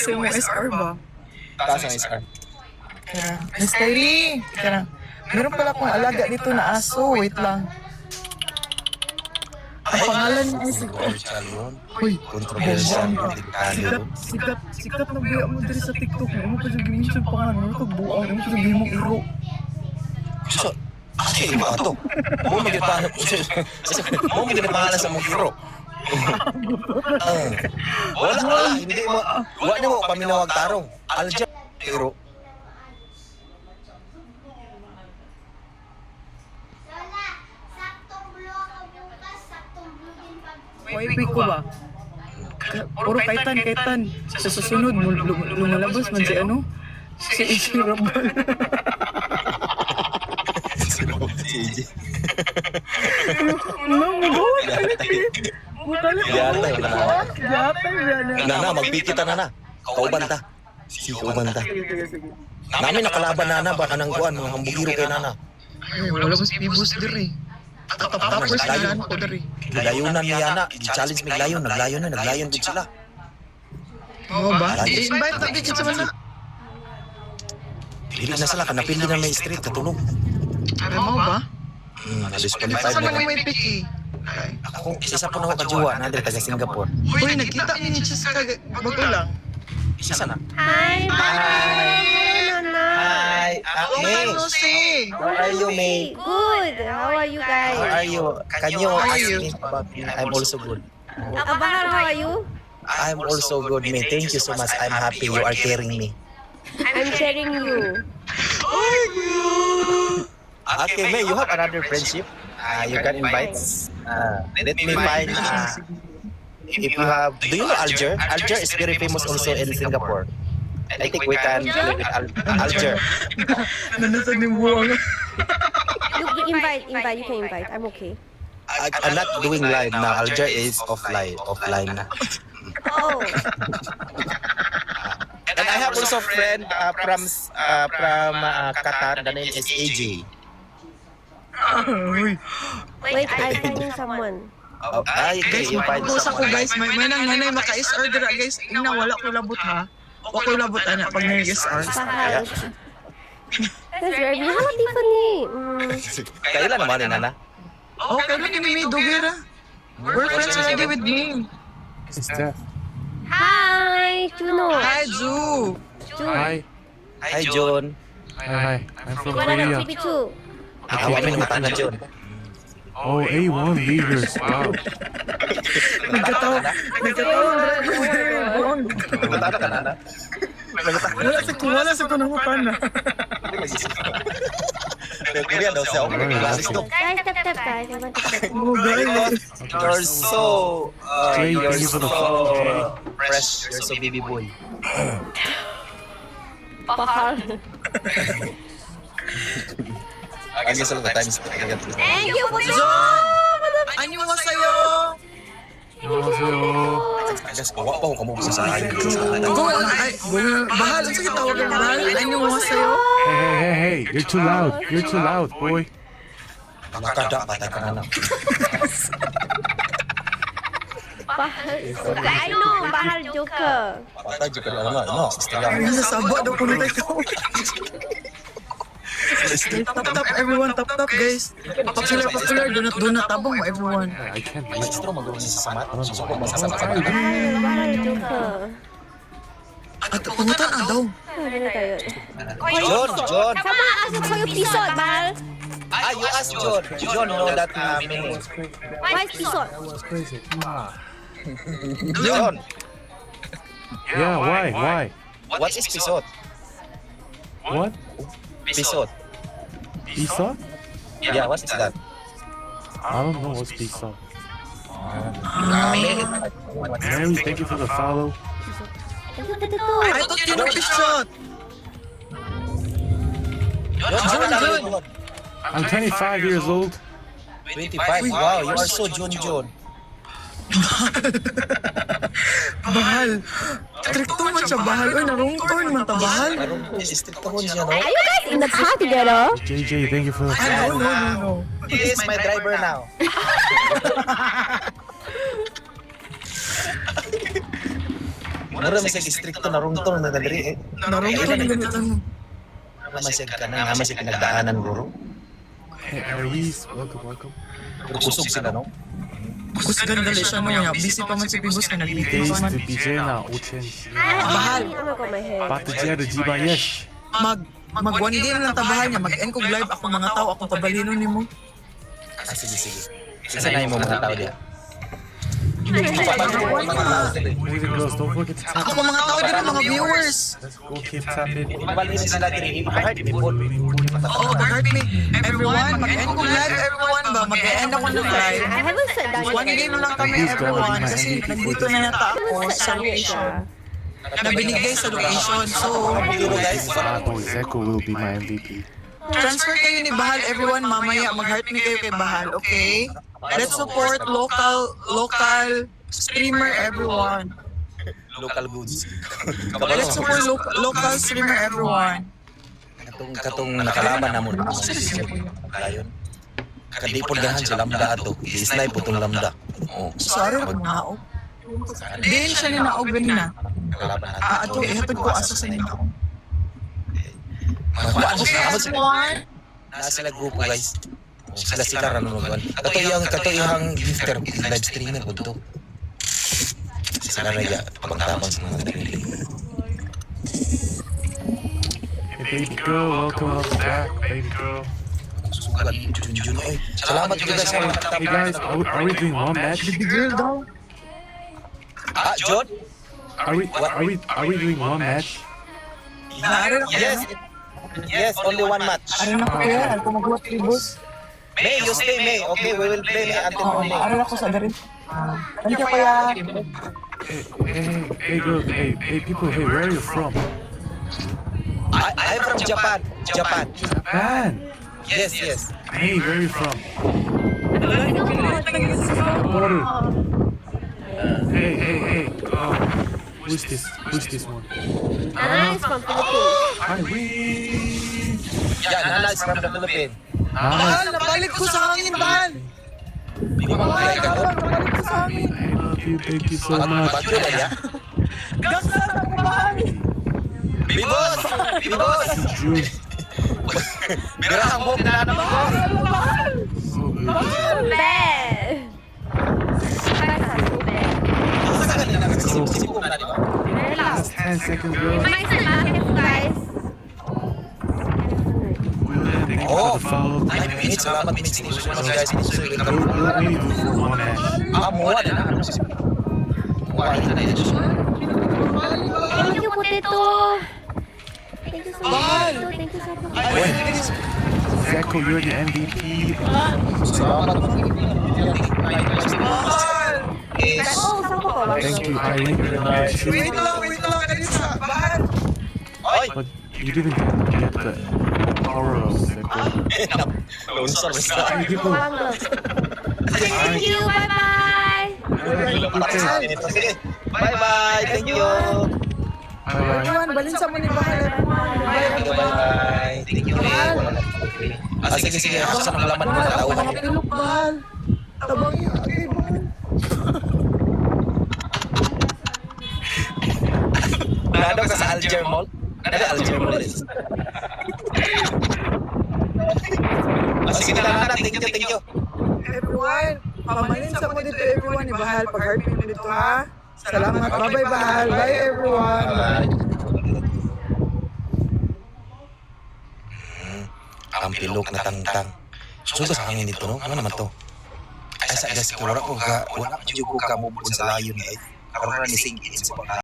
sa imong SR ba? Taas ang SR. Kaya, Miss Kylie, kaya, meron pala akong alaga dito na aso, wait lang. Ang pangalan niya si... Controversial yun. Uy, Controversial yun. Delikado. sikat na biya mo diri sa TikTok. Ano pa siya giminsan pangalan? Ano ka buang? Ano siya gimong iro? So, asa iba to? Mo magipangalan. Mo magipangalan sa mong hero. Wala, hindi mo. Wala mo paminawag tarong. Alja hero. Wifi ko ba? Puro kaitan. Sa susunod, lumalabas man si ano? Si Isi Rabal. Sino ba si AJ? Ano, magawin kalit eh. Mutalit Yatay, wala. Yatay, yan. Nana, magpikita na. Kauban ta. Si kauban ta. Sige. Namin nakalaban Nana, baka nang kuan, mga hambugiro kay Nana. Ay, wala mas pibus diri. Tapos kailan ko diri. Layunan ni Yana, i-challenge mig layon, naglayon gud sila. Oo ba? I-invite na dito sa mana. Dili na sila kanapili na may street katulog. Ay, mo ba? Na-disqualified Saan na. naman may piki? Ako, isa po na ako kajuwa, nandre taga Singapore. Uy, nagkita ni Chis bago lang. Isa na. Hi, Nana. Hi, Long time no see. How are you, May? Good. How are you How guys? are you? Can you How are ask you? me about me? I'm also good. Bahar, how are you? I'm also good, May. Thank you so much. I'm happy you are carrying me. I'm sharing you. Okay, May, you have another friendship. You can invite. Let me find. If you have, do you know Alger? Alger is very famous also in Singapore. I think we can play with Alger. Nanasa ni buwang. You invite. You can invite. I'm okay. I'm not doing live now. Alger is offline na. Oh, And I have also a friend from Qatar. The name is AJ. Uy. wait. I'm finding someone. Okay, Guys, you find magpupusa ko someone. guys. May nang nanay maka-SR dira guys. Ina, wala ko labot ha. Wala ko labot ana pag nag-SR. Bahar. That's very Hello, Tiffany. Kailan naman ni Nana? Oh, kailan ni May Dugera? We're friends already with me. Hi, Juno. Hi, Ju. Hi. Hi, John. Hi. I'm from Wala Korea. ng Pichu. Awa min mata na John. Oh, A1 leaders. Wow. Nagkatawa dira ko buwang. Mata na ka Nana. Wala sa kunamutan na. Kuya daw siya. Guys, no. Guys, tap, guys. I want to tap. Oh, guys. You're so Jay, you're thank you for the so follow. fresh. You're so baby boy. Bahar. I guess all the times. Thank you po. 안녕하세요. 안녕하세요. I guess kawa pa ko kamo sa akin. Bahal, sige tawag ng bahal. 안녕하세요. Hey. You're too loud, boy. Nakada patay ka Nana. Bahar. I know, Bahar Joker. Patay jud ka Nana. No, istorya. Ay, nasabot daw ko nito ikaw. Tap, everyone, tap, guys. Popular, do not tabong mo, everyone. I can't believe Maestro magawa niya sa samat. Susuko mo sa samat. Bahar Joker. At pangutan daw. Ano tayo? John. Sama ask for your pisot, Bahar. You ask John. John know that meaning. Why is pisot? John, Yeah, why? what is pisot? What? Pisot. Pizza? Yeah, what is that? I don't know what's pizza. Mary, thank you for the follow. I thought you know Pishot. John. I'm 25 years old. 25. Wow, you are so John. Bahal. Stricto man siya, bahal. Uy, narungton man ta, bahal. Strict ko siya, no? Are you guys in the car together? JJ, thank you for the Ay, follow. no. He is my driver now. Mura masig istrikto na rungtong na dali eh. Narungtong na ganito ano. Masig ka na, nga masig pinagdaanan bro. Hey, Aries, welcome. Pero kusog sila no. Kus ganda siya mo niya. Busy pa man si Pibos na nag-meeting Days pa man. to BJ na 5,000. I'm gonna go my hair. Batijia de Jiba Yesh. Mag one game lang tabahan niya. Mag-end kong live ako mga tao. Akong kabalino ni mo. Ah, sige. Sasanayin mo mga tao diya. Boys and girls, don't forget to tap. Ako mga tao din mga viewers. Let's go keep tapping. Balik sila diri. Kahit people. Oo, mag-heart me. Everyone, mag-end kong live everyone ba? Mag-end ako ng live. I haven't sat down One yet. game lang kami everyone. Kasi nandito na nata ako sa location. Na binigay sa location. So, Guys, Sato Zeko will be my MVP. transfer kayo ni Bahal everyone. Mamaya mag-heart me kayo kay Bahal, okay? Let's support local streamer everyone. local goods. Let's support local streamer everyone. Katong nakalaban na mo. Ayon. Kadipod gahan si Lambda ato. Islay po tong Lambda. Oh, Sorry, naog. Din siya ni naog ganina. nakalaban natin. Ato, ihatod ko asa sa ninaog. Makuhaan Okay, siya. everyone. Nasa sila grupo guys. Sila ranunugan. Kato yung gifter live streamer ko to. Sila na ya pagtapang sa mga training. Hey, baby girl, welcome back, baby girl. Sukat Junjun eh. Salamat juga sa mga Hey guys, are we doing one match? Girl daw. Ah, John? Are we doing one match? Naari na ko. Yes, only one match. Ari na ko kaya. Ako magbuhat Pibos. May, you stay May. Okay, we will play May until morning. Ari na ko sa darin. Thank you kaya. Hey girl, hey people, hey, where are you from? I'm from Japan. Japan. Japan. Yes. Hey, where are you from? Border. Hey. Who's this one? Nana is from Philippines. Hi, we. Yeah, Nana is from the Philippines. Bahal, nabalik ko sa hangin, Bahal. Bigay ka doon. Nabalik ko sa hangin. I love you. Thank you so much. Bagyo na ya. Gasa na ko, Bahal. Bibos! Bibos! June. Birahang mo, pinanam ko. So good. Bad. Guys are so bad. Sa kanina, nagsisip-sip na, di ba? Very loud. 10 seconds, girl. Mine's the market, guys. Thank you Oh, for the follow. 9 minutes. Salamat, Mitch. Thank you so much, guys. We'll only do for one match. Muwa na na. Muwa na na. Thank you, Potato. Thank you so much. Thank you so much. Zeko, you're the MVP. Salamat. Oh, saan ko ko? Thank you, Irene, very much. Wait lang. Kanisa. Bahal. Oy! But you didn't get the power of Zeko. Lonsor, basta. Hey, people. Thank you. Bye-bye. Bye-bye. Thank you. Bye-bye. Everyone, balin sa mo ni Bahal. Bye-bye. Thank you. Sige. Ako sa nangalaman mo na tao. Mga pilok, Bahal. Tabang yun. Okay, Bahal. Nado ka sa Alger Mall? Nado Alger Mall. Sige na. Thank you. Everyone, pamalin sa mo dito everyone ni Bahal. Pag-heart me dito ha. Salamat. Bye-bye, Bahal. Bye, everyone. Ang pilok na tangtang. Susunod sa hangin dito, no? Ano naman to? Ay, sa gas, wala ko ka mubukod sa layo ni ay. Karoon na ni Singkin sa